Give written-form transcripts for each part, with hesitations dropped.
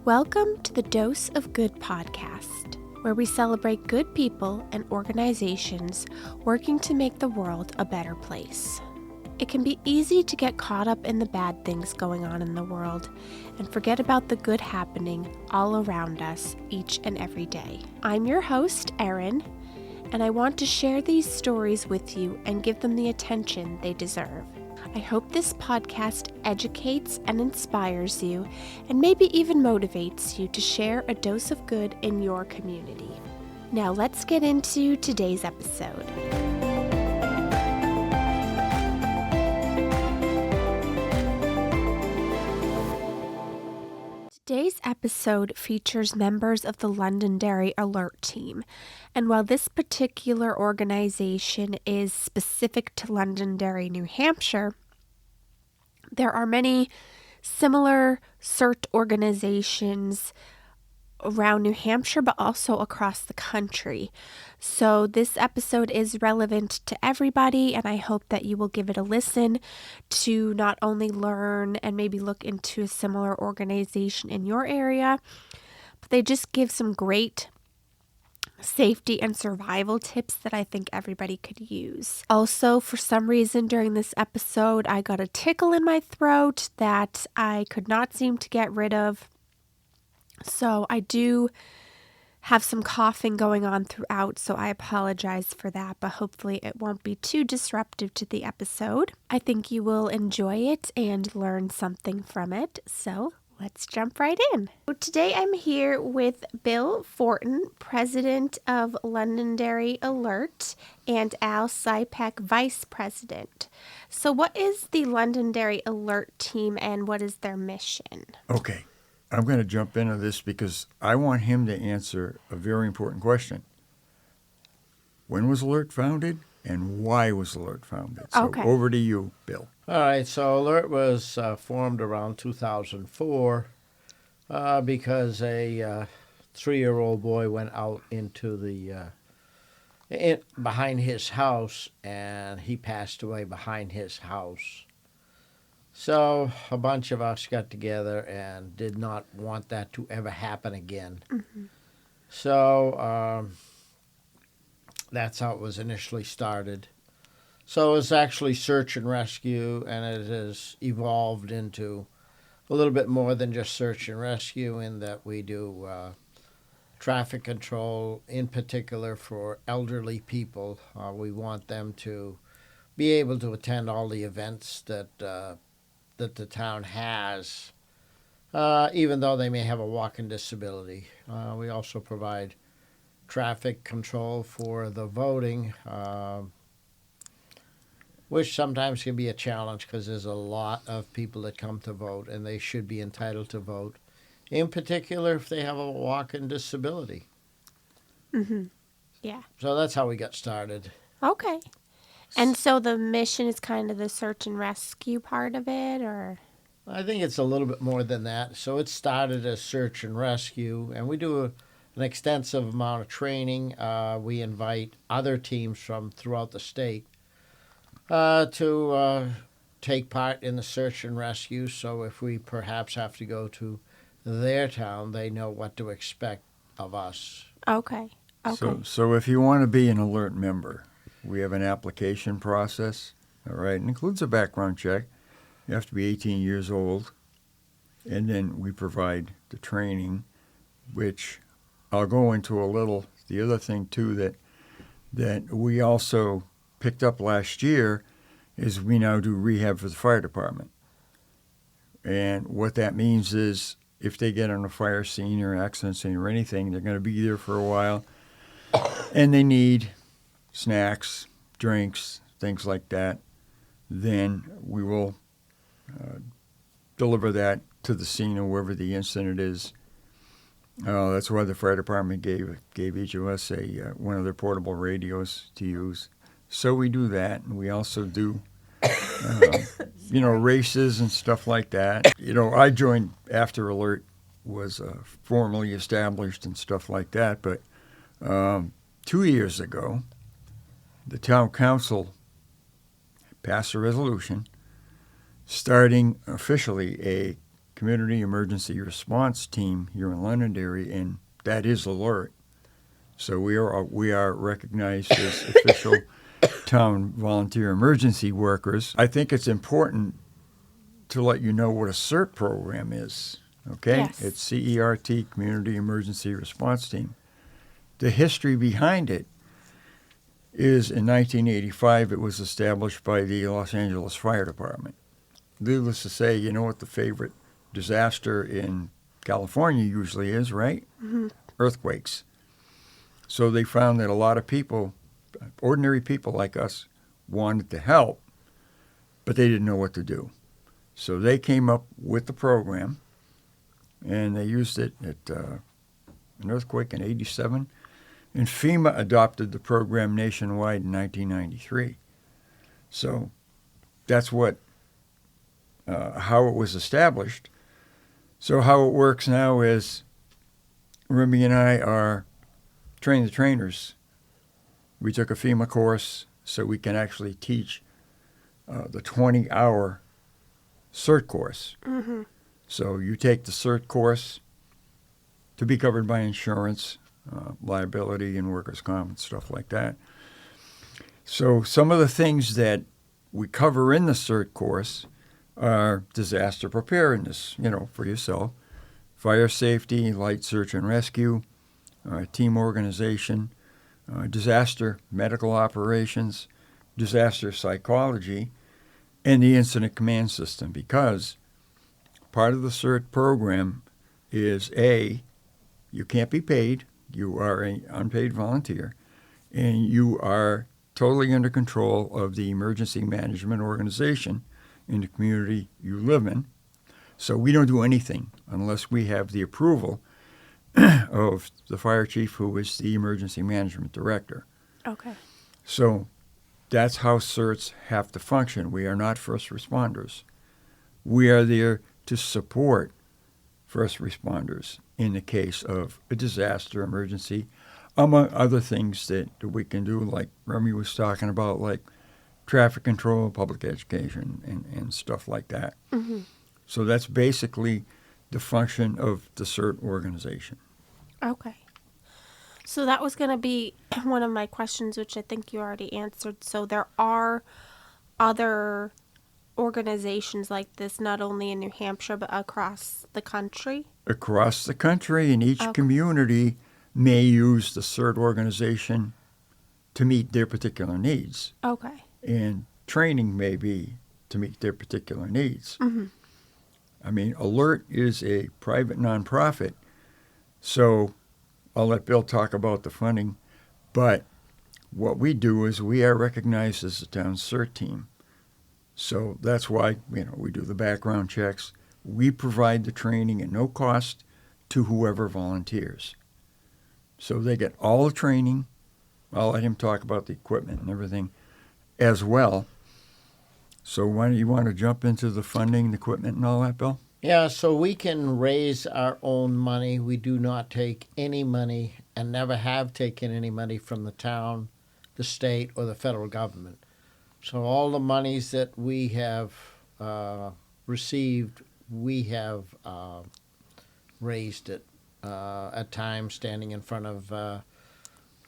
Welcome to the Dose of Good podcast, where we celebrate good people and organizations working to make the world a better place. It can be easy to get caught up in the bad things going on in the world and forget about the good happening all around us each and every day. I'm your host, Erin, and I want to share these stories with you and give them the attention they deserve. I hope this podcast educates and inspires you and maybe even motivates you to share a dose of good in your community. Now let's get into today's episode. Today's episode features members of the Londonderry Alert Team, and while this particular organization is specific to Londonderry, New Hampshire, there are many similar CERT organizations around New Hampshire, but also across the country. So this episode is relevant to everybody, and I hope that you will give it a listen to not only learn and maybe look into a similar organization in your area, but they just give some great safety and survival tips that I think everybody could use. Also, for some reason during this episode, I got a tickle in my throat that I could not seem to get rid of. So I do have some coughing going on throughout, so I apologize for that, but hopefully it won't be too disruptive to the episode. I think you will enjoy it and learn something from it, so let's jump right in. So today I'm here with Bill Fortin, president of Londonderry Alert, and Al Sypek, vice president. So what is the Londonderry Alert Team and what is their mission? Okay. I'm going to jump into this because I want him to answer a very important question. When was Alert founded and why was Alert founded? So Over to you, Bill. All right, so Alert was formed around 2004 because a 3-year-old boy went out into the behind his house and he passed away behind his house. So a bunch of us got together and did not want that to ever happen again. Mm-hmm. So that's how it was initially started. So it was actually search and rescue, and it has evolved into a little bit more than just search and rescue in that we do traffic control, in particular for elderly people. We want them to be able to attend all the events that the town has, even though they may have a walking disability. We also provide traffic control for the voting, which sometimes can be a challenge because there's a lot of people that come to vote and they should be entitled to vote, in particular if they have a walking disability. Mm-hmm. Yeah. So that's how we got started. Okay. And so the mission is kind of the search and rescue part of it, or? I think it's a little bit more than that. So it started as search and rescue, and we do an extensive amount of training. We invite other teams from throughout the state to take part in the search and rescue. So if we perhaps have to go to their town, they know what to expect of us. Okay. So if you want to be an Alert member, we have an application process, all right? It includes a background check. You have to be 18 years old. And then we provide the training, which I'll go into a little. The other thing, too, that we also picked up last year is we now do rehab for the fire department. And what that means is if they get on a fire scene or accident scene or anything, they're going to be there for a while, and they need snacks, drinks, things like that, then we will deliver that to the scene or wherever the incident is. That's why the fire department gave each of us one of their portable radios to use. So we do that, and we also do, races and stuff like that. I joined after Alert was formally established and stuff like that, but 2 years ago, the town council passed a resolution starting officially a Community Emergency Response Team here in Londonderry, and that is Alert. So we are recognized as official town volunteer emergency workers. I think it's important to let you know what a CERT program is. Okay? Yes. It's CERT, Community Emergency Response Team. The history behind it is in 1985, it was established by the Los Angeles Fire Department. Needless to say, you know what the favorite disaster in California usually is, right? Mm-hmm. Earthquakes. So they found that a lot of people, ordinary people like us, wanted to help, but they didn't know what to do. So they came up with the program, and they used it at an earthquake in '87. And FEMA adopted the program nationwide in 1993. So that's how it was established. So how it works now is Remi and I are train the trainers. We took a FEMA course so we can actually teach the 20-hour CERT course. Mm-hmm. So you take the CERT course to be covered by insurance, liability and workers' comp and stuff like that. So some of the things that we cover in the CERT course are disaster preparedness, for yourself, fire safety, light search and rescue, team organization, disaster medical operations, disaster psychology, and the incident command system, because part of the CERT program is you can't be paid. You are an unpaid volunteer, and you are totally under control of the emergency management organization in the community you live in. So we don't do anything unless we have the approval of the fire chief, who is the emergency management director. Okay. So that's how CERTs have to function. We are not first responders. We are there to support first responders in the case of a disaster emergency, among other things that we can do, like Remi was talking about, like traffic control, public education, and stuff like that. Mm-hmm. So that's basically the function of the CERT organization. Okay. So that was going to be one of my questions, which I think you already answered. So there are other organizations like this, not only in New Hampshire, but across the country? Across the country, and each Okay. community may use the CERT organization to meet their particular needs. Okay. And training may be to meet their particular needs. Mm-hmm. I mean, Alert is a private nonprofit, so I'll let Bill talk about the funding, but what we do is we are recognized as a town CERT team. So that's why, we do the background checks. We provide the training at no cost to whoever volunteers. So they get all the training. I'll let him talk about the equipment and everything as well. So why don't you want to jump into the funding, the equipment, and all that, Bill? Yeah, so we can raise our own money. We do not take any money and never have taken any money from the town, the state, or the federal government. So all the monies that we have received, we have raised it at times, standing in front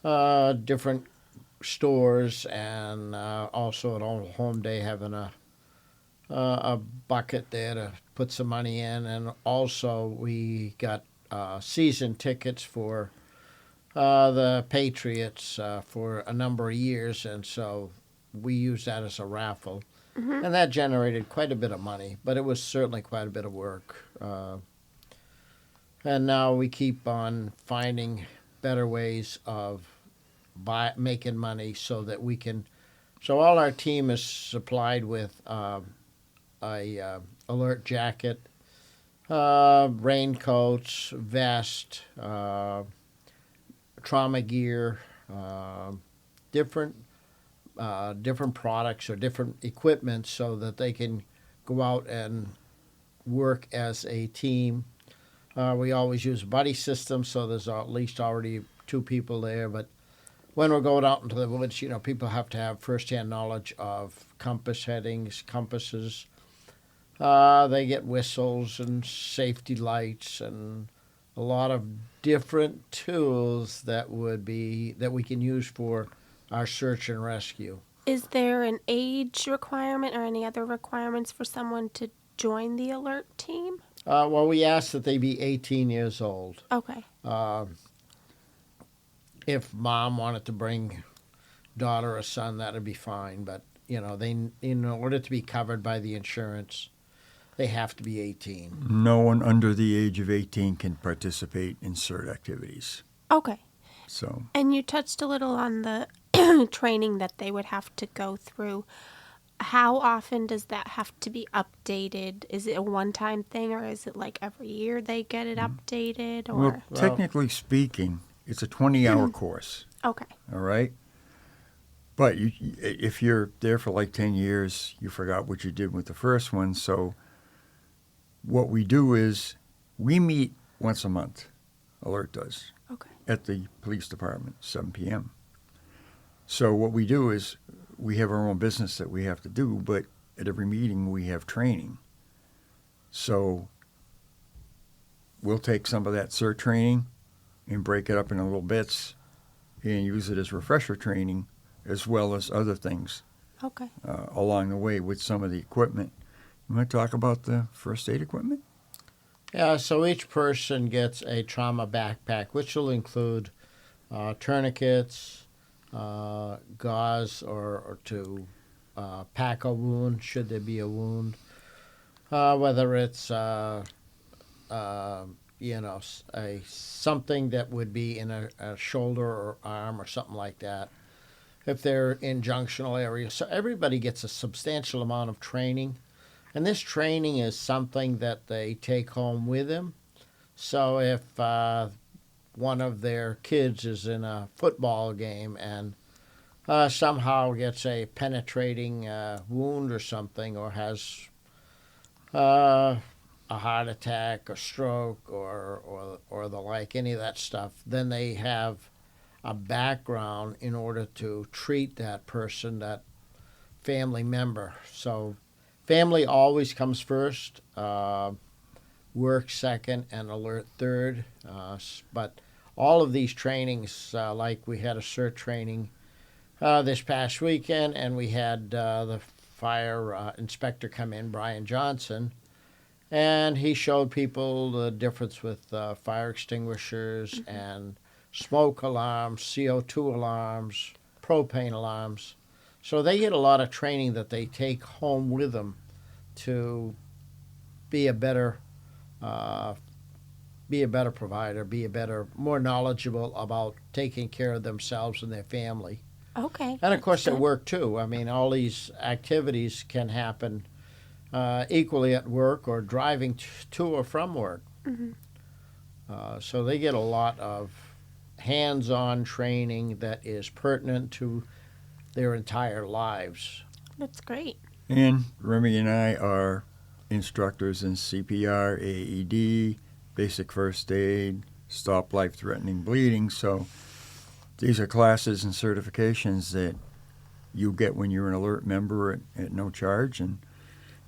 of different stores, and also at Old Home Day having a bucket there to put some money in. And also we got season tickets for the Patriots for a number of years, and so we used that as a raffle. Mm-hmm. And that generated quite a bit of money, but it was certainly quite a bit of work. And now we keep on finding better ways of making money so that we can. So all our team is supplied with a alert jacket, raincoats, vest, trauma gear, different products or different equipment so that they can go out and work as a team. We always use a buddy system, so there's at least already 2 people there. But when we're going out into the woods, people have to have first-hand knowledge of compass headings, compasses, They get whistles and safety lights and a lot of different tools that we can use for our search and rescue. Is there an age requirement or any other requirements for someone to join the alert team? Well, we ask that they be 18 years old. Okay. If mom wanted to bring daughter or son, that'd be fine. But they, in order to be covered by the insurance, they have to be 18. No one under the age of 18 can participate in CERT activities. Okay. So, And you touched a little on the training that they would have to go through. How often does that have to be updated? Is it a one-time thing, or is it like every year they get it updated? Or well, technically speaking, it's a 20-hour course, okay. all right? But if you're there for like 10 years, you forgot what you did with the first one. So what we do is we meet once a month, Alert does, Okay. at the police department, 7 p.m. So what we do is we have our own business that we have to do, but at every meeting we have training. So we'll take some of that CERT training and break it up into little bits and use it as refresher training as well as other things Okay. along the way with some of the equipment. You want to talk about the first aid equipment? Yeah, so each person gets a trauma backpack, which will include tourniquets, gauze or to pack a wound should there be a wound, whether it's something that would be in a shoulder or arm or something like that. If they're in junctional areas, so everybody gets a substantial amount of training, and this training is something that they take home with them. So if one of their kids is in a football game and somehow gets a penetrating wound or something, or has a heart attack, a stroke, or the like, any of that stuff, then they have a background in order to treat that person, that family member. So family always comes first, work second, and alert third. But all of these trainings, like we had a CERT training this past weekend, and we had the fire inspector come in, Brian Johnson, and he showed people the difference with fire extinguishers and smoke alarms, CO2 alarms, propane alarms. So they get a lot of training that they take home with them to be a better provider, more knowledgeable about taking care of themselves and their family. Okay. And of course that's at good. work too. I mean, all these activities can happen equally at work or driving to or from work. So they get a lot of hands-on training that is pertinent to their entire lives. That's great. And Remy and I are instructors in CPR, AED, basic first aid, stop life-threatening bleeding. So these are classes and certifications that you get when you're an alert member at no charge. And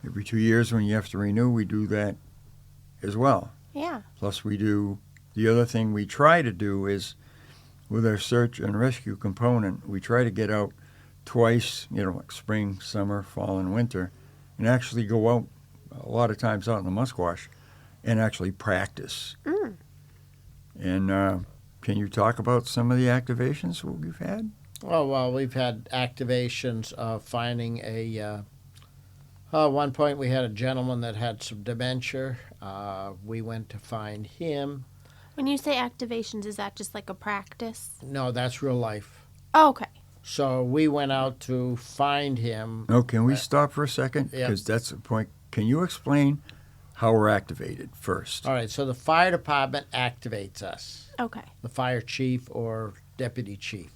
every 2 years when you have to renew, we do that as well. Yeah. Plus we do, the other thing we try to do is with our search and rescue component, we try to get out twice, like spring, summer, fall, and winter, and actually go out a lot of times out in the Musquash and actually practice. And can you talk about some of the activations we've had? Oh, well, we've had activations of finding at one point we had a gentleman that had some dementia. We went to find him. When you say activations, is that just like a practice? No, that's real life. Oh, okay. So we went out to find him. Oh, can we stop for a second? Yeah. Because that's the point. Can you explain how we're activated first? All right, so the fire department activates us, Okay. the fire chief or deputy chief.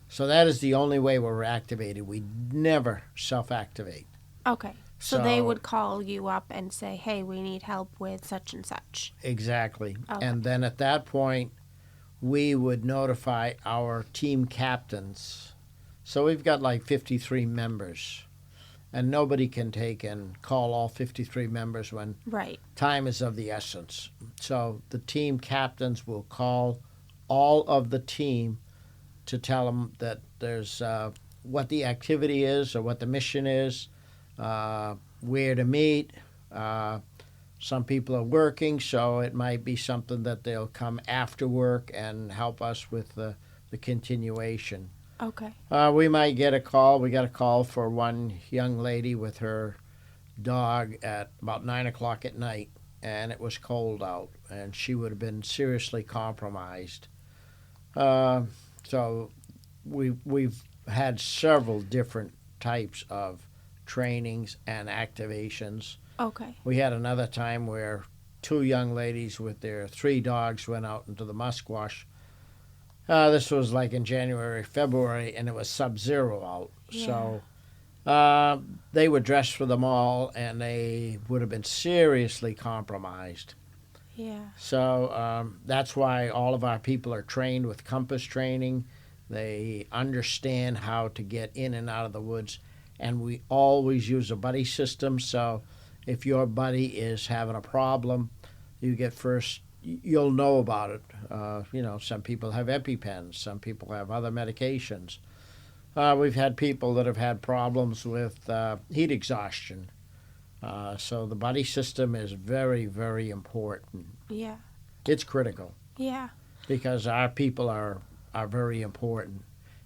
So that is the only way we're activated. We never self-activate. Okay. So they So- would call you up and say, hey, we need help with such and such. Exactly. Okay. And then at that point, we would notify our team captains. So we've got like 53 members. and nobody can take and call all 53 members when Right. time is of the essence. So the team captains will call all of the team to tell them that there's what the activity is or what the mission is, where to meet. Some people are working, so it might be something that they'll come after work and help us with the continuation. Okay. We might get a call. We got a call for one young lady with her dog at about 9 o'clock at night, and it was cold out, and she would have been seriously compromised. So we've had several different types of trainings and activations. Okay. We had another time where two young ladies with their 3 dogs went out into the musquash. This was like in January, February, and it was sub-zero out. Yeah. So they were dressed for the mall, and they would have been seriously compromised. Yeah. So that's why all of our people are trained with compass training. They understand how to get in and out of the woods. And we always use a buddy system. So if your buddy is having a problem, you get first, you'll know about it. Some people have EpiPens. Some people have other medications. We've had people that have had problems with heat exhaustion. So the buddy system is very, very important. Yeah. It's critical Yeah. because our people are very important.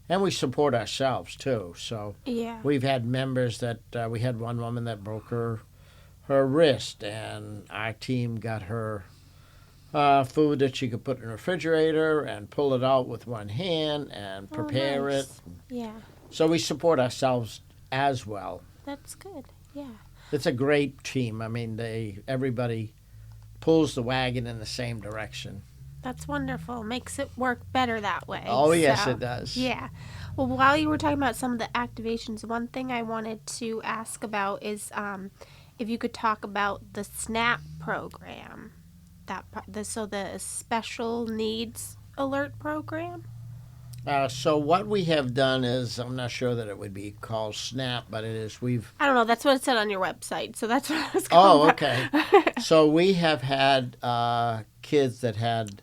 And we support ourselves, too. So Yeah. we've had members that, we had one woman that broke her wrist, and our team got her food that she could put in the refrigerator and pull it out with one hand and prepare it. Nice. Yeah. So we support ourselves as well. That's good. Yeah. It's a great team. I mean, everybody pulls the wagon in the same direction. That's wonderful. Makes it work better that way. Oh, yes, So, it does. Yeah. Well, while you were talking about some of the activations, one thing I wanted to ask about is if you could talk about the SNAP program, the Special Needs Alert Program. So what we have done is, I'm not sure that it would be called SNAP, but it is, I don't know. That's what it said on your website, so that's what I was going okay. So we have had kids that had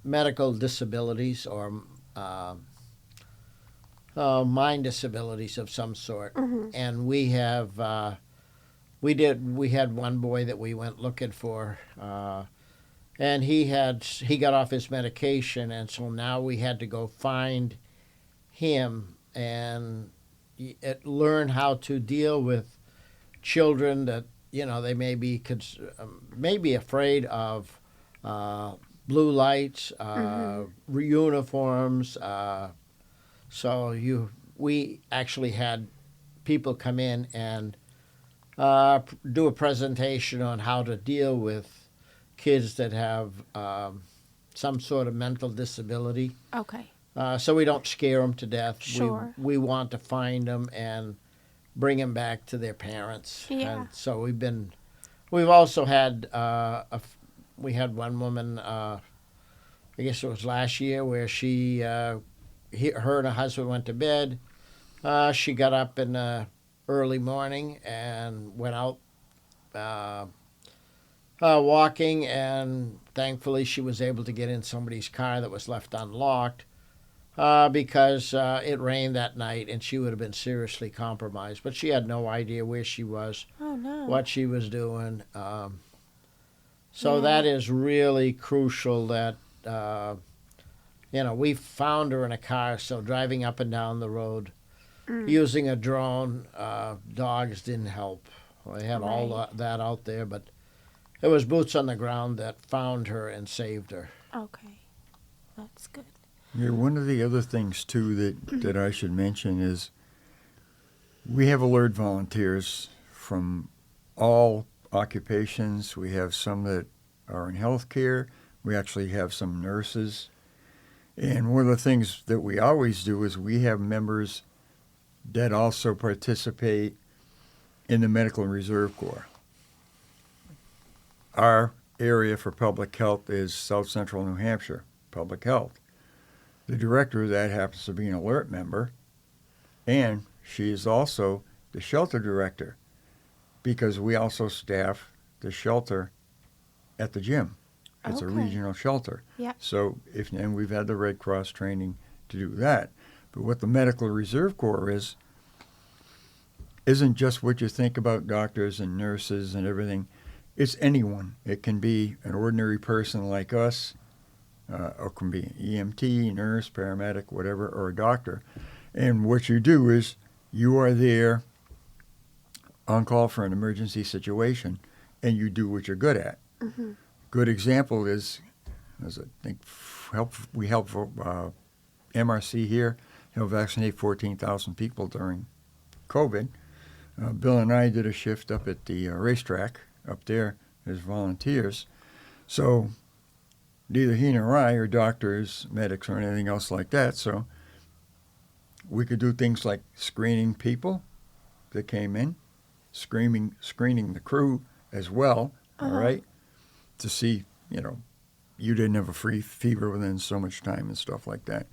medical disabilities or mind disabilities of some sort, and we have we had one boy that we went looking for, and he got off his medication, and so now we had to go find him and learn how to deal with children that they may be afraid of blue lights, uniforms. So we actually had people come in and do a presentation on how to deal with kids that have some sort of mental disability. Okay. So we don't scare them to death. Sure. We want to find them and bring them back to their parents. Yeah. And so we've also had, we had one woman, I guess it was last year, where her and her husband went to bed. She got up in the early morning and went out walking, and thankfully she was able to get in somebody's car that was left unlocked because it rained that night and she would have been seriously compromised. But she had no idea where she was, Oh no. what she was doing. Yeah. That is really crucial that, we found her in a car, so driving up and down the road, using a drone, dogs didn't help. They had all that out there, but it was boots on the ground that found her and saved her. Okay. That's good. Yeah, one of the other things, too, that I should mention is we have alert volunteers from all occupations. We have some that are in healthcare. We actually have some nurses. And one of the things that we always do is we have members that also participate in the Medical and Reserve Corps. Our area for public health is South Central New Hampshire Public Health. The director of that happens to be an alert member, and she is also the shelter director because we also staff the shelter at the gym. It's a Okay. regional shelter. Yeah. So and we've had the Red Cross training to do that. But what the Medical Reserve Corps isn't just what you think about doctors and nurses and everything. It's anyone. It can be an ordinary person like us, or it can be an EMT, nurse, paramedic, whatever, or a doctor. And what you do is you are there on call for an emergency situation, and you do what you're good at. Mm-hmm. Good example is, as I think, we help MRC here. He'll vaccinate 14,000 people during COVID. Bill and I did a shift up at the racetrack up there as volunteers. So neither he nor I are doctors, medics, or anything else like that. So we could do things like screening people that came in, screening the crew as well, all right, to see, you didn't have a free fever within so much time and stuff like that.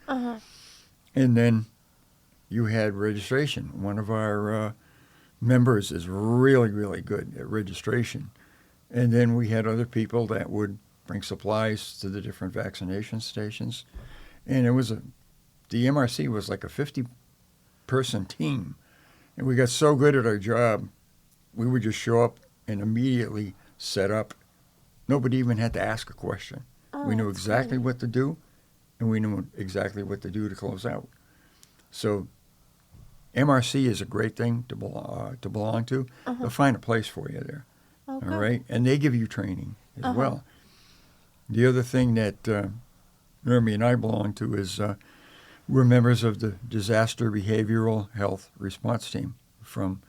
And then you had registration. One of our members is really, really good at registration. And then we had other people that would bring supplies to the different vaccination stations. And the MRC was like a 50-person team. And we got so good at our job, we would just show up and immediately set up. Nobody even had to ask a question. We knew exactly what to do, and we knew exactly what to do to close out. So MRC is a great thing to belong to. They'll find a place for you there. Okay. All right? And they give you training as well. The other thing that Remi and I belong to is we're members of the Disaster Behavioral Health Response Team from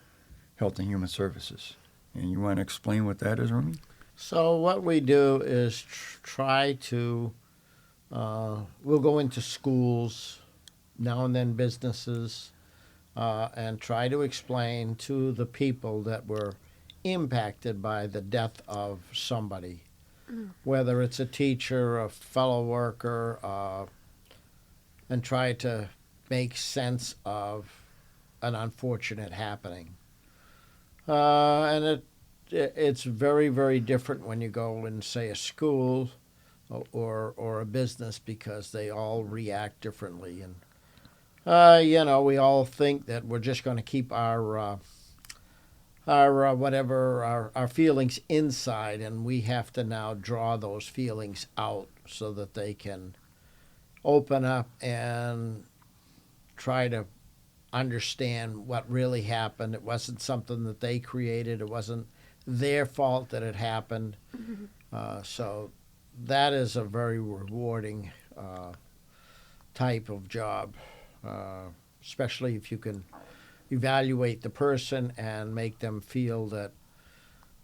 Health and Human Services. And you want to explain what that is, Remi? So what we do is try to, we'll go into schools, now and then businesses, and try to explain to the people that were impacted by the death of somebody, whether it's a teacher, a fellow worker, and try to make sense of an unfortunate happening. And it's very, very different when you go in, say, a school or a business because they all react differently. And, we all think that we're just going to keep our feelings inside, and we have to now draw those feelings out so that they can open up and try to understand what really happened. It wasn't something that they created. It wasn't their fault that it happened. So that is a very rewarding type of job, especially if you can evaluate the person and make them feel that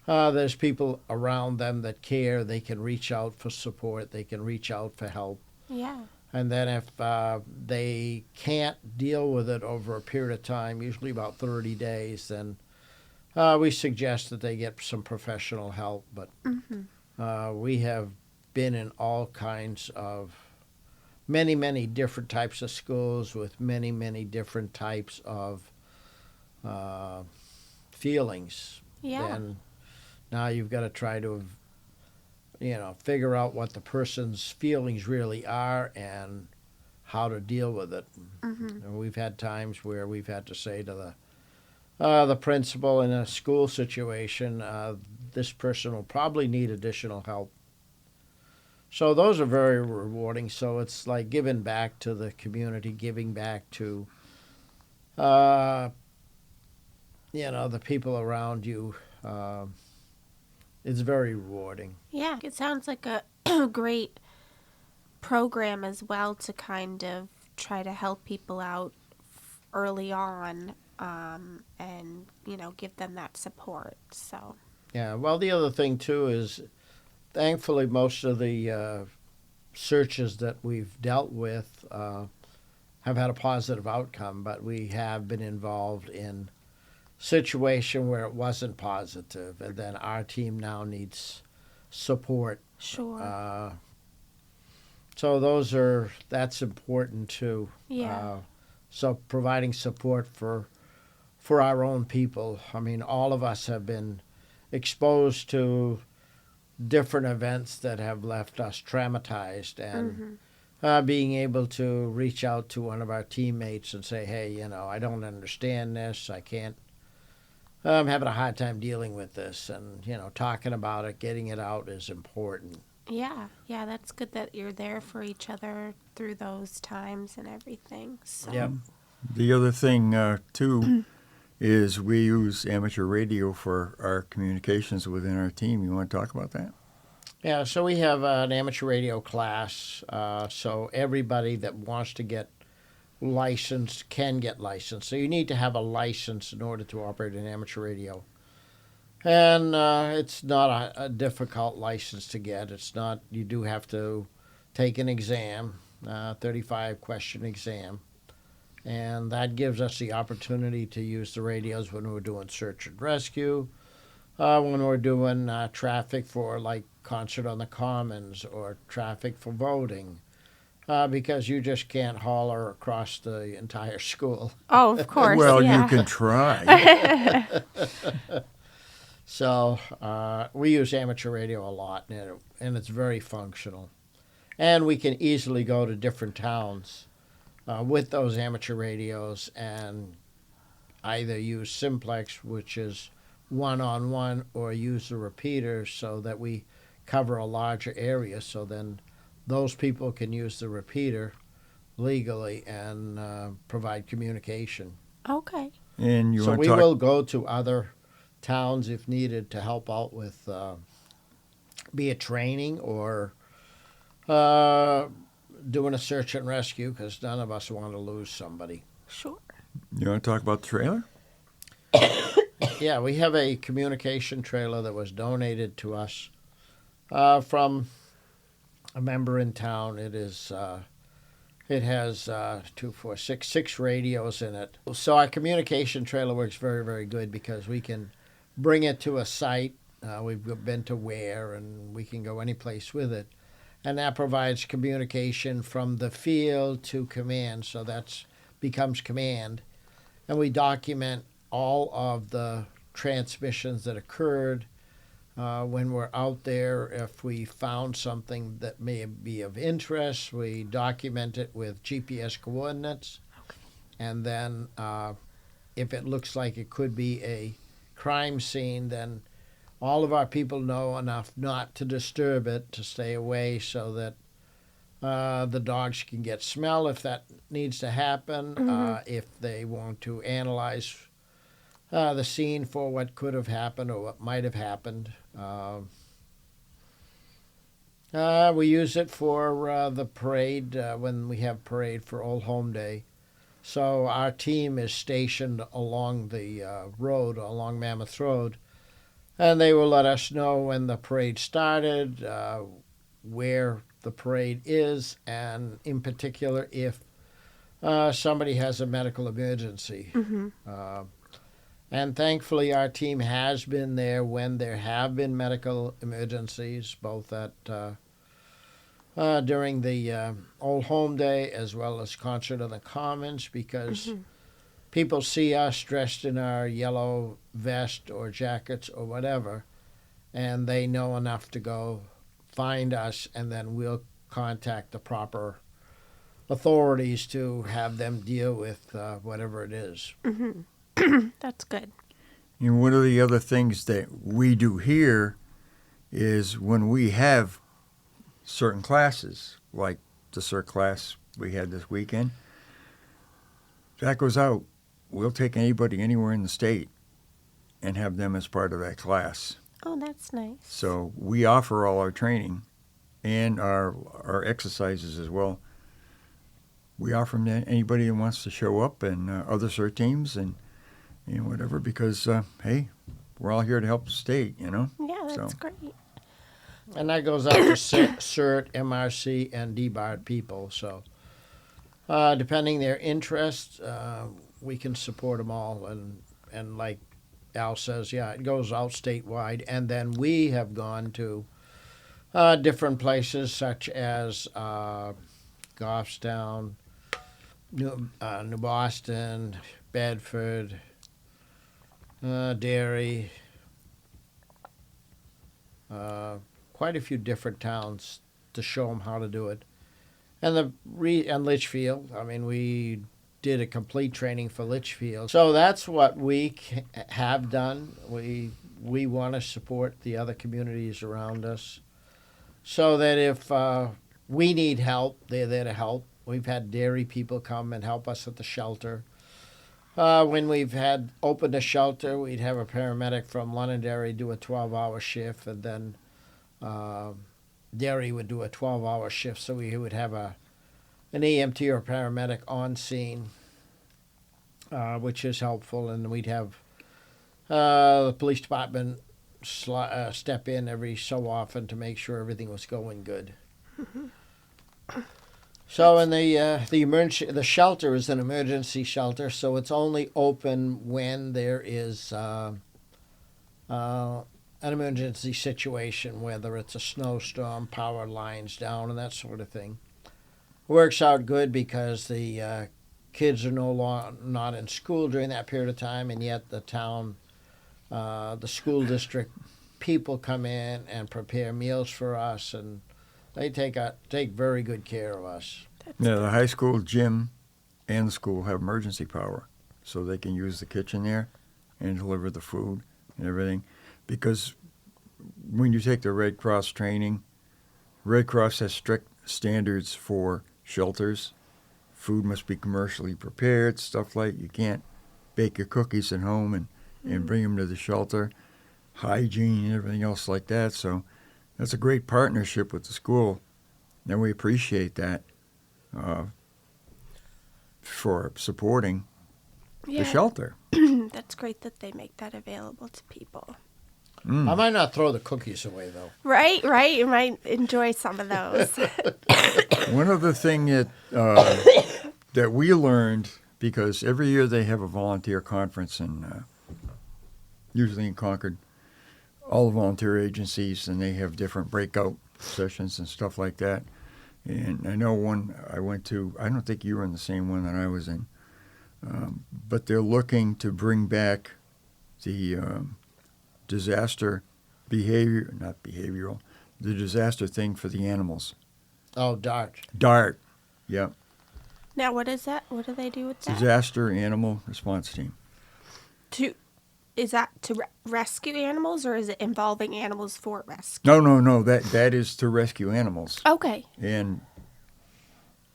there's people around them that care. They can reach out for support. They can reach out for help. Yeah. And then if they can't deal with it over a period of time, usually about 30 days, then we suggest that they get some professional help. But we have been in all kinds of many, many different types of schools with many, many different types of feelings. Yeah. And now you've got to try to figure out what the person's feelings really are and how to deal with it. And we've had times where we've had to say to the principal in a school situation, this person will probably need additional help. So those are very rewarding. So it's like giving back to the community, giving back to the people around you. It's very rewarding. Yeah, it sounds like a great program as well to kind of try to help people out early on, and give them that support. So Yeah, well, the other thing too is, thankfully, most of the searches that we've dealt with have had a positive outcome, but we have been involved in situation where it wasn't positive, and then our team now needs support. sure. So that's important too. Yeah. So providing support for for our own people. I mean, all of us have been exposed to different events that have left us traumatized, and being able to reach out to one of our teammates and say, hey, you know, I don't understand this. I can't, I'm having a hard time dealing with this. And, you know, talking about it, getting it out is important. Yeah, that's good that you're there for each other through those times and everything. So. Yep. The other thing, too, is we use amateur radio for our communications within our team. You want to talk about that? Yeah, so we have an amateur radio class, so everybody that wants to get licensed can get licensed. So you need to have a license in order to operate an amateur radio. And it's not a difficult license to get. It's not, you do have to take an exam, 35-question exam. And that gives us the opportunity to use the radios when we're doing search and rescue, when we're doing traffic for like Concert on the Commons or traffic for voting, because you just can't holler across the entire school. Oh, of course. Well, yeah. you can try. So we use amateur radio a lot, and it's very functional. And we can easily go to different towns with those amateur radios and either use simplex, which is one-on-one, or use the repeater so that we cover a larger area. So then those people can use the repeater legally and provide communication. Okay. And you So want we to talk? will go to other towns if needed to help out with be it training or doing a search and rescue, because none of us want to lose somebody. Sure. You want to talk about the trailer? Yeah, we have a communication trailer that was donated to us from a member in town. It is it has 2, 4, 6, 6 radios in it. So our communication trailer works very, very good because we can bring it to a site. We've been to Ware, and we can go any place with it. And that provides communication from the field to command. So that becomes command. And we document all of the transmissions that occurred when we're out there. If we found something that may be of interest, we document it with GPS coordinates. Okay. And then if it looks like it could be a crime scene, then all of our people know enough not to disturb it, to stay away, so that the dogs can get smell if that needs to happen. If they want to analyze the scene for what could have happened or what might have happened. We use it for the parade, when we have parade for Old Home Day. So our team is stationed along the road, along Mammoth Road, and they will let us know when the parade started, where the parade is, and in particular if somebody has a medical emergency. And thankfully our team has been there when there have been medical emergencies, both at during the Old Home Day as well as Concert on the Commons, because people see us dressed in our yellow vest or jackets or whatever, and they know enough to go find us, and then we'll contact the proper authorities to have them deal with whatever it is. That's good. And one of the other things that we do here is when we have certain classes, like the CERT class we had this weekend, that goes out. We'll take anybody anywhere in the state and have them as part of that class. Oh, that's nice. So we offer all our training and our exercises as well. We offer them to anybody who wants to show up, and other CERT teams and whatever, because, hey, we're all here to help the state, Yeah, that's great. And that goes out to CERT, MRC, and DBARD people. So depending their interests, we can support them all. And like Al says, yeah, it goes out statewide. And then we have gone to different places such as Goffstown, New Boston, Bedford, dairy, quite a few different towns to show them how to do it. And and Litchfield, I mean, we did a complete training for Litchfield. So that's what we have done. We want to support the other communities around us so that if we need help, they're there to help. We've had dairy people come and help us at the shelter. When we've had opened a shelter, we'd have a paramedic from Londonderry do a 12-hour shift, and then dairy would do a 12-hour shift, so we would have an EMT or paramedic on scene, which is helpful, and we'd have the police department step in every so often to make sure everything was going good. So, and the shelter is an emergency shelter, so it's only open when there is an emergency situation, whether it's a snowstorm, power lines down, and that sort of thing. Works out good because the kids are not in school during that period of time, and yet the town, the school district people come in and prepare meals for us, and they take very good care of us. The high school gym and the school have emergency power, so they can use the kitchen there and deliver the food and everything. Because when you take the Red Cross training, Red Cross has strict standards for shelters. Food must be commercially prepared, stuff like you can't bake your cookies at home and bring them to the shelter, hygiene and everything else like that. So that's a great partnership with the school, and we appreciate that for supporting the shelter. That's great that they make that available to people. I might not throw the cookies away, though. Right. You might enjoy some of those. One other thing that that we learned, because every year they have a volunteer conference, usually in Concord, all the volunteer agencies, and they have different breakout sessions and stuff like that. And I know one I went to, I don't think you were in the same one that I was in, but they're looking to bring back the disaster the disaster thing for the animals. Oh, DART. DART, yep. Now, what is that? What do they do with that? Disaster Animal Response Team. Is that to rescue animals, or is it involving animals for rescue? No. That is to rescue animals. Okay. And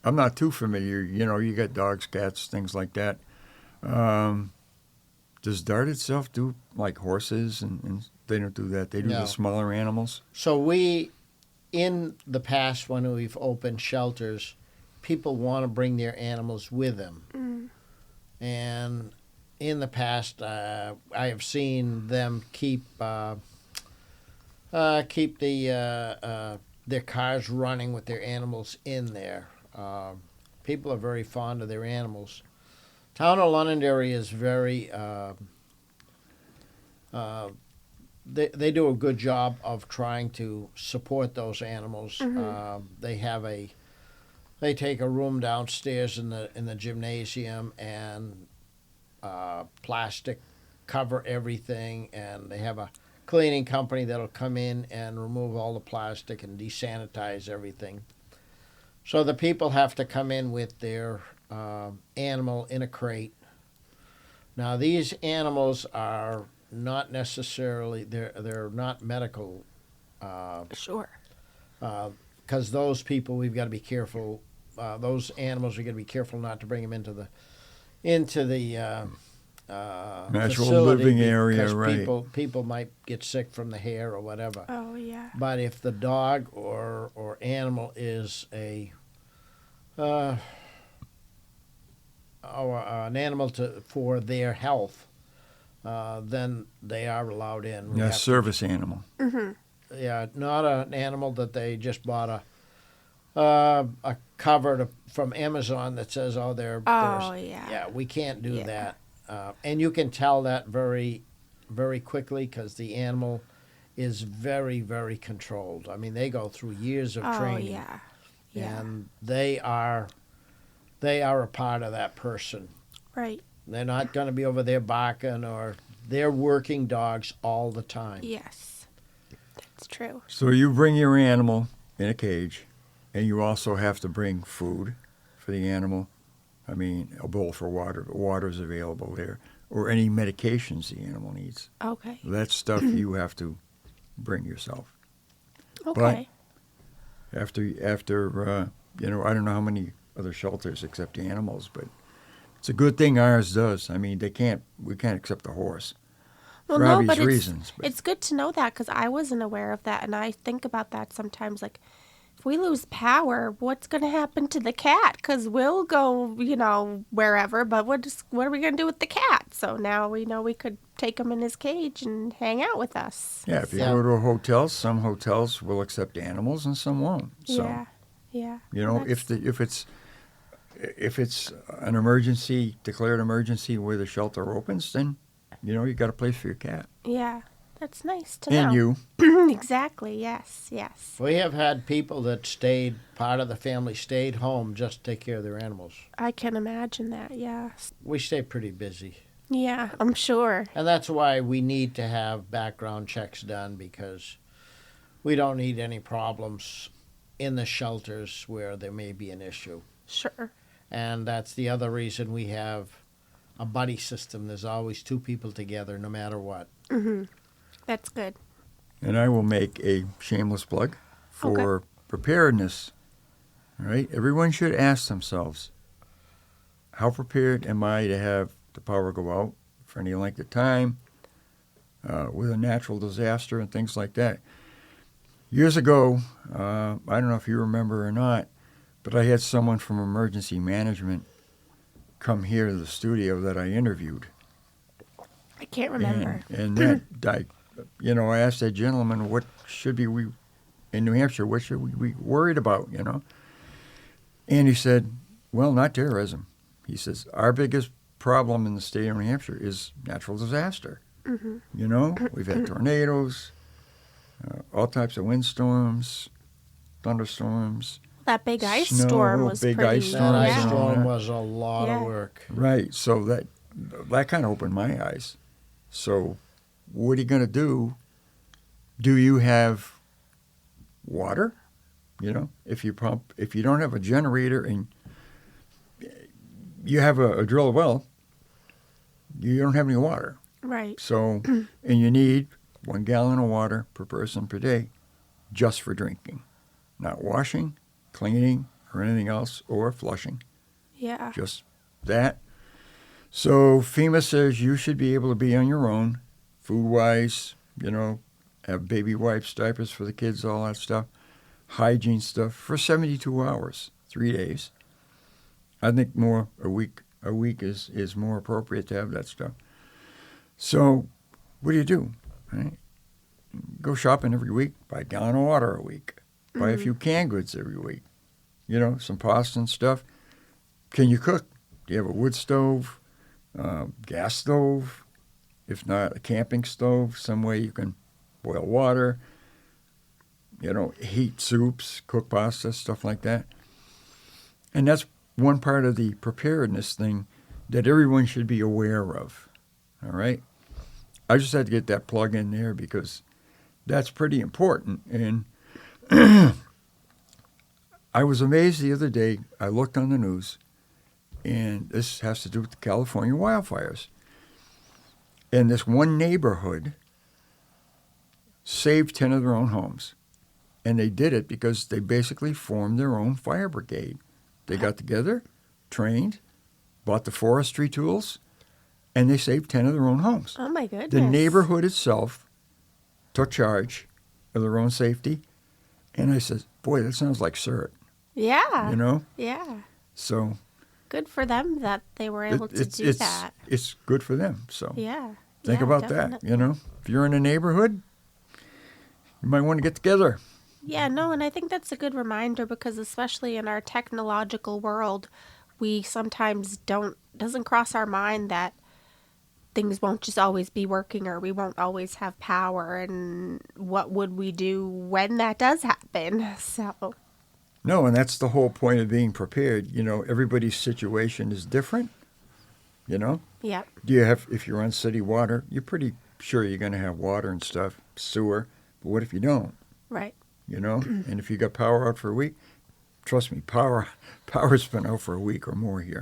I'm not too familiar. You know, you got dogs, cats, things like that. Does DART itself do like horses? And they don't do that. They do the smaller animals. So we, in the past, when we've opened shelters, people want to bring their animals with them. And in the past, I have seen them keep their cars running with their animals in there. People are very fond of their animals. Town of Londonderry is very. They do a good job of trying to support those animals. They take a room downstairs in the gymnasium and plastic cover everything, and they have a cleaning company that'll come in and remove all the plastic and desanitize everything. So the people have to come in with their animal in a crate. Now these animals are not necessarily they're not medical. Sure. Because those people, we've got to be careful. Those animals, we've got to be careful not to bring them into the natural facility, living area, right? People might get sick from the hair or whatever. Oh, yeah. But if the dog or animal is an animal for their health, then they are allowed in. Yeah, service animal. Mm-hmm. Yeah, not an animal that they just bought a cover from Amazon that says, yeah, we can't do that. And you can tell that very, very quickly because the animal is very, very controlled. I mean, they go through years of training. Oh, yeah. And they are a part of that person. Right. They're not going to be over there barking or They're working dogs all the time. Yes, that's true. So you bring your animal in a cage, and you also have to bring food for the animal. I mean, a bowl for water. Water's available there, or any medications the animal needs. Okay. That stuff you have to bring yourself. Okay. After I don't know how many other shelters accept animals, but it's a good thing ours does. I mean, we can't accept a horse Well, for no, obvious but reasons. But it's good to know that because I wasn't aware of that, and I think about that sometimes. Like, if we lose power, what's going to happen to the cat? Because we'll go, wherever, but what are we going to do with the cat? So now we know we could take him in his cage and hang out with us. yeah, if you Yeah. go to a hotel, some hotels will accept animals and some won't. So Yeah. if it's an emergency, declared emergency where the shelter opens, then you got a place for your cat Yeah, that's nice to and know. you. Exactly. Yes. We have had people that part of the family stayed home just to take care of their animals. I can imagine that. Yes. We stay pretty busy. Yeah, I'm sure. And that's why we need to have background checks done, because we don't need any problems in the shelters where there may be an issue. Sure. And that's the other reason we have a buddy system. There's always two people together no matter what. Mm-hmm. That's good. And I will make a shameless plug for preparedness. All right, everyone should ask themselves, how prepared am I to have the power go out for any length of time with a natural disaster and things like that. Years ago, I don't know if you remember or not, but I had someone from emergency management come here to the studio that I interviewed. I can't remember. And that, I asked that gentleman, what should we in New Hampshire, what should we be worried about, And he said, well, not terrorism. He says, our biggest problem in the state of New Hampshire is natural disaster. Mm-hmm. We've had tornadoes, all types of windstorms, thunderstorms. That big ice Snow, storm was big pretty. ice That storms ice and all storm that. was a lot of Yeah. work. Right. So that kind of opened my eyes. So what are you going to do? Do you have water? If you don't have a generator and you have a drill well, you don't have any water. Right. So, and you need 1 gallon of water per person per day just for drinking, not washing, cleaning, or anything else, or flushing. Yeah. Just that. So FEMA says you should be able to be on your own, food-wise, have baby wipes, diapers for the kids, all that stuff, hygiene stuff for 72 hours, 3 days. I think a week is more appropriate to have that stuff. So what do? Right? Go shopping every week, buy a gallon of water a week, buy a few canned goods every week, some pasta and stuff. Can you cook? Do you have a wood stove, gas stove? If not, a camping stove, some way you can boil water, heat soups, cook pasta, stuff like that. And that's one part of the preparedness thing that everyone should be aware of. All right? I just had to get that plug in there because that's pretty important. And I was amazed the other day. I looked on the news, and this has to do with the California wildfires. And this one neighborhood saved 10 of their own homes. And they did it because they basically formed their own fire brigade. They got together, trained, bought the forestry tools, and they saved 10 of their own homes. Oh, my goodness. The neighborhood itself took charge of their own safety. And I said, boy, that sounds like CERT, Yeah. Yeah. So Good for them that they were able to do that. It's good for them. So Yeah. think Yeah, about definitely. that, If you're in a neighborhood, you might want to get together. Yeah, no, and I think that's a good reminder because especially in our technological world, we sometimes doesn't cross our mind that things won't just always be working or we won't always have power and what would we do when that does happen. So, No, and that's the whole point of being prepared. Everybody's situation is different. you know? Yep. Do you have, if you're on city water, you're pretty sure you're going to have water and stuff, sewer. But what if you don't, Right. you know? And if you got power out for a week, trust me, power's been out for a week or more here.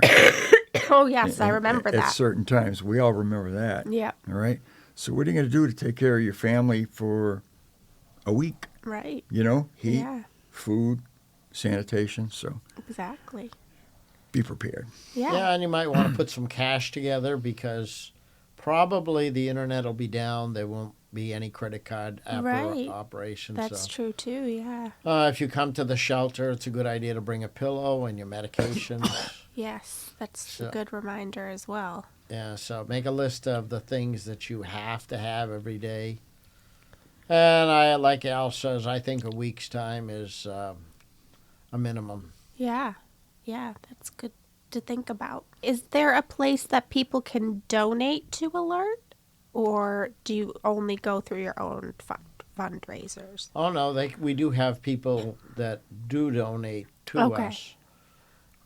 Oh, yes, I And remember at that. certain times. We all remember that. Yep. All right? So what are you going to do to take care of your family for a week? Right. You know, heat, Yeah, food, sanitation. So exactly. be prepared. Yeah. Yeah, and you might want to put some cash together because probably the internet will be down. There won't be any credit card Right. operation. That's So true, too. Yeah. if you come to the shelter, it's a good idea to bring a pillow and your medications. Yes, that's So- a good reminder as well. Yeah, so make a list of the things that you have to have every day. And like Al says, I think a week's time is a minimum. Yeah. Yeah, that's good to think about. Is there a place that people can donate to Alert? Or do you only go through your own fundraisers? Oh no, we do have people that do donate to Okay. us.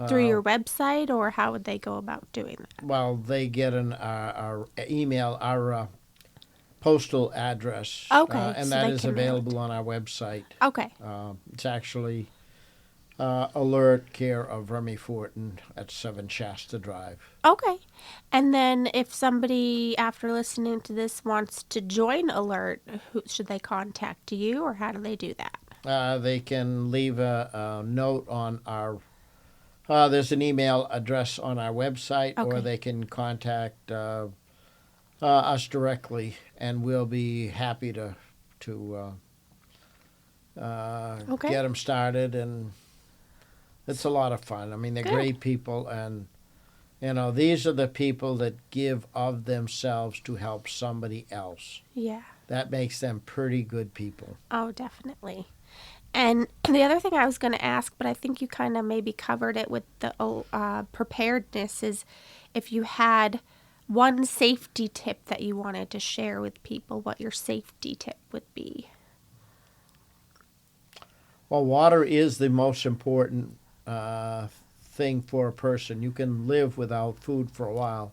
Through your website, or how would they go about doing that? Well, they get our email, our postal address. Okay, and so that they is can mail it. available on our website. Okay. It's actually Alert, care of Remi Fortin at 7 Shasta Drive. Okay. And then if somebody, after listening to this, wants to join Alert, should they contact you, or how do they do that? They can leave a note on our. There's an email address on our website, or Okay. they can contact us directly, and we'll be happy to Okay. get them started. And it's a lot of fun. I mean, they're Good. great people, and these are the people that give of themselves to help somebody else. Yeah. That makes them pretty good people. Oh, definitely. And the other thing I was going to ask, but I think you kind of maybe covered it with the preparedness, is if you had one safety tip that you wanted to share with people, what your safety tip would be. Well, water is the most important thing for a person. You can live without food for a while.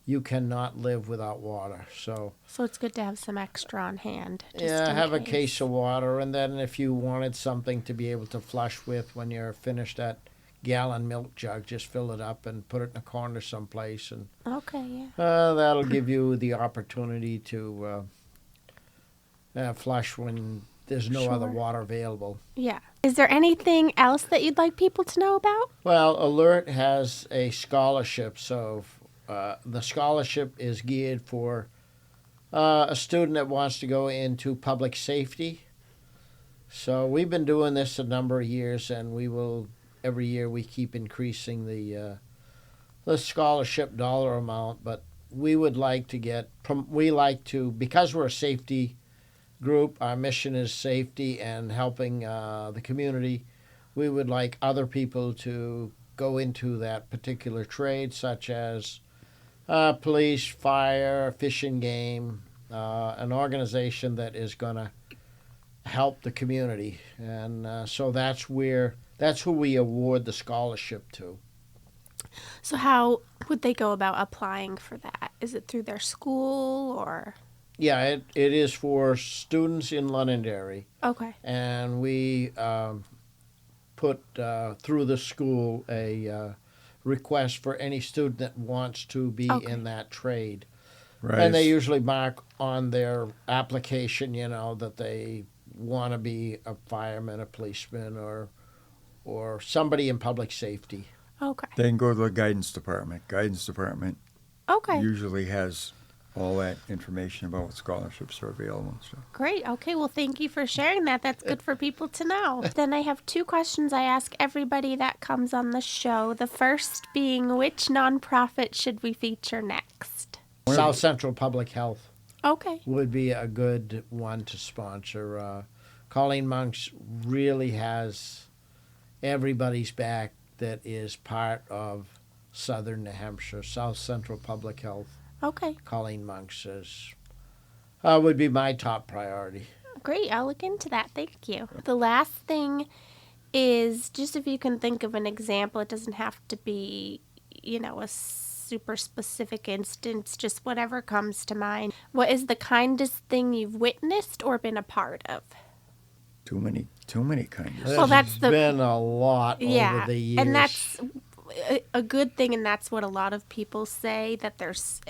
You cannot live without water. So So it's good to have some extra on hand. Just yeah, in have a case of water, and then if you wanted something to be able to flush with when you're finished that gallon milk jug, just fill it up and put it in a corner someplace, and Okay, yeah. that'll give you the opportunity to flush when there's no other Sure. water available. Yeah. Is there anything else that you'd like people to know about? Well, Alert has a scholarship, so the scholarship is geared for a student that wants to go into public safety. So we've been doing this a number of years, and we will every year we keep increasing the scholarship dollar amount. But we would like to because we're a safety group, our mission is safety and helping the community. We would like other people to go into that particular trade, such as police, fire, fish and game, an organization that is going to help the community. And so that's who we award the scholarship to. So how would they go about applying for that? Is it through their school or? Yeah, it is for students in Londonderry. Okay. And we put through the school a request for any student that wants to be Okay. in that trade. Right. And they usually mark on their application, that they want to be a fireman, a policeman, or somebody in public safety. Okay. They can go to the guidance department. Guidance department Okay. usually has all that information about what scholarships are available. So. Great. Okay. Well, thank you for sharing that. That's good for people to know. Then I have two questions I ask everybody that comes on the show. The first being, which nonprofit should we feature next? South Central Public Health Okay. would be a good one to sponsor. Colleen Monks really has everybody's back that is part of Southern New Hampshire. South Central Public Health, Okay. Colleen Monks would be my top priority. Great. I'll look into that. Thank you. The last thing is just if you can think of an example. It doesn't have to be, a super specific instance, just whatever comes to mind. What is the kindest thing you've witnessed or been a part of? Too many kind of There's Well, that's the- been a lot over the years. and that's a good thing, and that's what a lot of people say, that there's,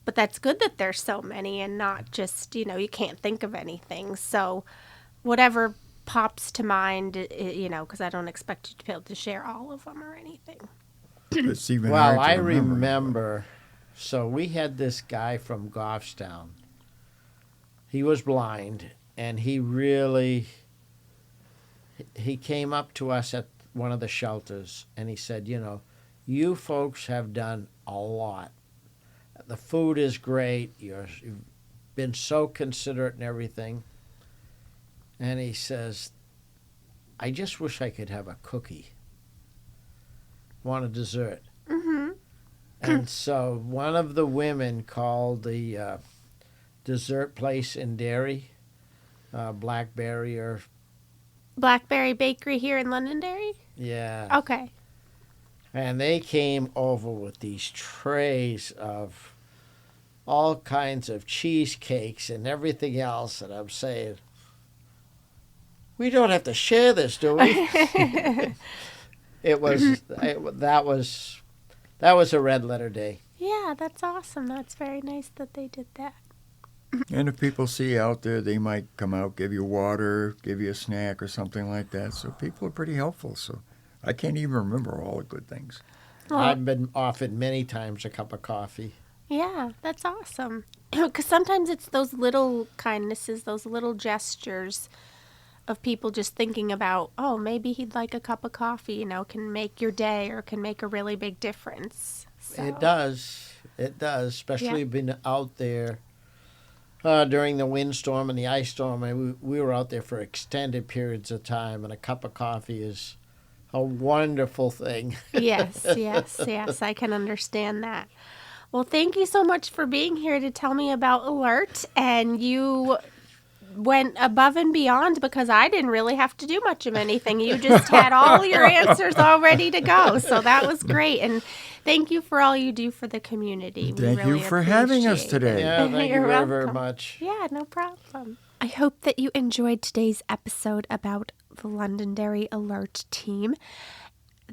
but that's good that there's so many and not just, you can't think of anything. So whatever pops to mind, because I don't expect you to be able to share all of them or anything. It's even Well, hard to I remember, so we had this guy from Goffstown. He was blind, and he came up to us at one of the shelters, and he said, you folks have done a lot. The food is great. You've been so considerate and everything. And he says, I just wish I could have a cookie. Want a dessert. Mm-hmm. And so one of the women called the dessert place in Derry, Blackberry Blackberry Bakery here in Londonderry? yeah. Okay. And they came over with these trays of all kinds of cheesecakes and everything else. And I'm saying, we don't have to share this, do we? That was a red letter day. Yeah, that's awesome. That's very nice that they did that. And if people see you out there, they might come out, give you water, give you a snack or something like that. So people are pretty helpful. So I can't even remember all the good things. Well, I've been offered many times a cup of coffee. yeah, that's awesome. Because sometimes it's those little kindnesses, those little gestures of people just thinking about, oh, maybe he'd like a cup of coffee, can make your day or can make a really big difference. So, It does, especially being out there during the windstorm and the ice storm. And we were out there for extended periods of time, and a cup of coffee is a wonderful thing. Yes, I can understand that. Well, thank you so much for being here to tell me about Alert, and you went above and beyond because I didn't really have to do much of anything. You just had all your answers all ready to go, so that was great. And thank you for all you do for the community. Thank you for having us appreciate today. Yeah, thank you You're very, very welcome. much. Yeah, no problem. I hope that you enjoyed today's episode about the Londonderry Alert Team.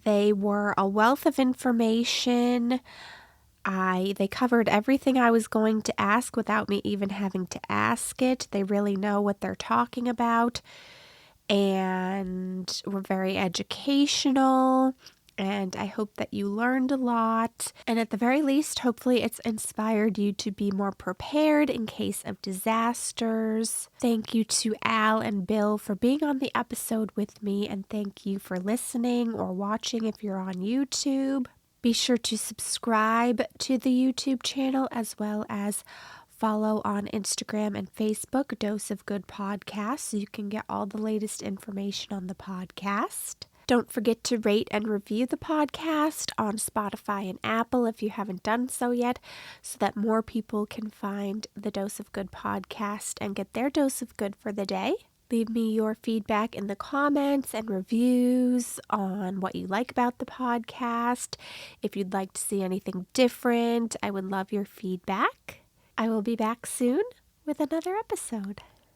They were a wealth of information. They covered everything I was going to ask without me even having to ask it. They really know what they're talking about and were very educational. And I hope that you learned a lot. And at the very least, hopefully it's inspired you to be more prepared in case of disasters. Thank you to Al and Bill for being on the episode with me. And thank you for listening or watching if you're on YouTube. Be sure to subscribe to the YouTube channel as well as follow on Instagram and Facebook, Dose of Good Podcast, so you can get all the latest information on the podcast. Don't forget to rate and review the podcast on Spotify and Apple if you haven't done so yet, so that more people can find the Dose of Good podcast and get their dose of good for the day. Leave me your feedback in the comments and reviews on what you like about the podcast. If you'd like to see anything different, I would love your feedback. I will be back soon with another episode.